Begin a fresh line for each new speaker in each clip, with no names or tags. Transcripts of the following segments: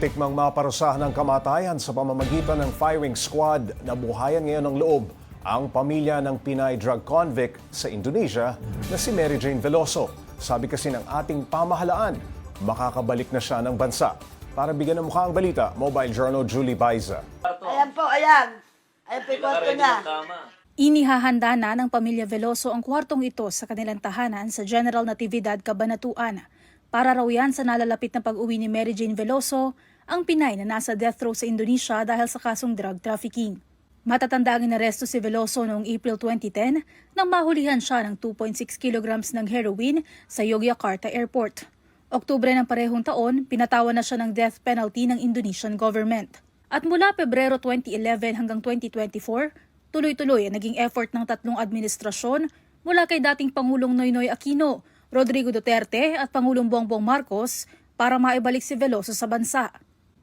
Muntik mang maparusahan ng kamatayan sa pamamagitan ng firing squad na buhayan ngayon ng loob ang pamilya ng Pinay drug convict sa Indonesia na si Mary Jane Veloso. Sabi kasi ng ating pamahalaan, makakabalik na siya ng bansa. Para bigyan ng mukha ang balita, Mobile Journal Julie Baiza.
Ayan po, ayan. Ayan po yung kwarto niya.
Inihahanda na ng pamilya Veloso ang kwartong ito sa kanilang tahanan sa General Natividad, Cabanatuan. Para raw yan sa nalalapit na pag-uwi ni Mary Jane Veloso, ang Pinay na nasa death row sa Indonesia dahil sa kasong drug trafficking. Matatanda ang inaresto si Veloso noong April 2010 nang mahulihan siya ng 2.6 kilograms ng heroin sa Yogyakarta Airport. Oktubre ng parehong taon, pinatawan na siya ng death penalty ng Indonesian government. At mula Pebrero 2011 hanggang 2024, tuloy-tuloy ang naging effort ng tatlong administrasyon mula kay dating Pangulong Noynoy Aquino, Rodrigo Duterte at Pangulong Bongbong Marcos para maibalik si Veloso sa bansa.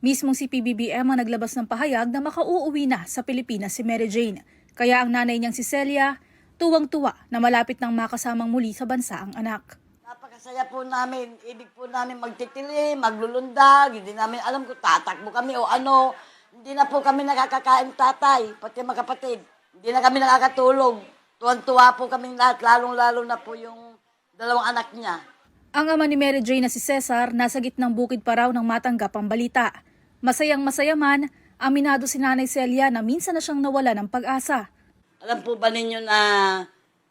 Mismong si PBBM ang naglabas ng pahayag na makauuwi na sa Pilipinas si Mary Jane. Kaya ang nanay niyang si Celia, tuwang-tuwa na malapit nang makasamang muli sa bansa ang anak.
Napakasaya po namin. Ibig po namin magtitili, maglulundag. Hindi namin alam kung tatakbo kami o ano. Hindi na po kami nakakakain tatay, pati mga kapatid. Hindi na kami nakakatulog. Tuwan-tuwa po kami lahat, lalong-lalo na po yung dalawang anak niya.
Ang ama ni Mary Jane na si Cesar nasa gitnang bukid pa raw nang matanggap ang balita. Masayang-masaya man, aminado si Nanay Celia na minsan na siyang nawala ng pag-asa.
Alam po ba ninyo na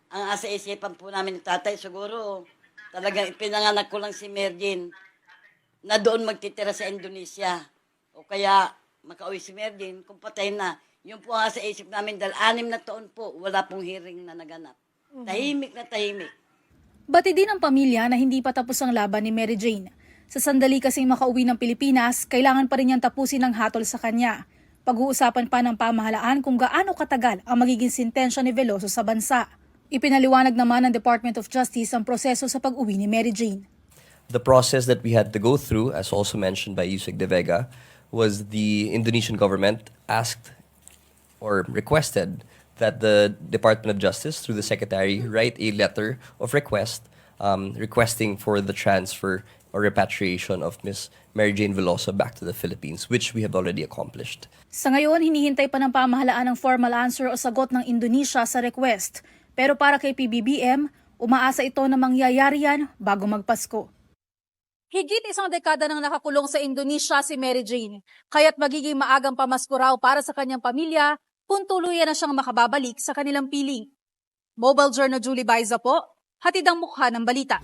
ang asa-isipan po namin ni tatay siguro talagang ipinanganak ko lang si Merjin na doon magtitira sa Indonesia. O kaya makauwi si Merjin kung patay na. Yun po ang asa-isip namin dahil 6 na taon po wala pong hearing na naganap. Tahimik na tahimik.
Bati din ang pamilya na hindi pa tapos ang laban ni Mary Jane. Sa sandali kasing makauwi ng Pilipinas, kailangan pa rin niyang tapusin ang hatol sa kanya. Pag-uusapan pa ng pamahalaan kung gaano katagal ang magiging sintensya ni Veloso sa bansa. Ipinaliwanag naman ng Department of Justice ang proseso sa pag-uwi ni Mary Jane.
The process that we had to go through, as also mentioned by Yusek De Vega, was the Indonesian government asked or requested that the Department of Justice, through the Secretary, write a letter of request requesting for the transfer or repatriation of Ms. Mary Jane Veloso back to the Philippines, which we have already accomplished.
Sa ngayon, hinihintay pa ng pamahalaan ang formal answer o sagot ng Indonesia sa request. Pero para kay PBBM, umaasa ito na mangyayari yan bago magpasko. Higit 1 dekada nang nakakulong sa Indonesia si Mary Jane, kaya't magiging maagang pamasko raw para sa kanyang pamilya kung tuluyan na siyang makababalik sa kanilang piling. Mobile Journal Julie Baiza po, hatid ang mukha ng balita.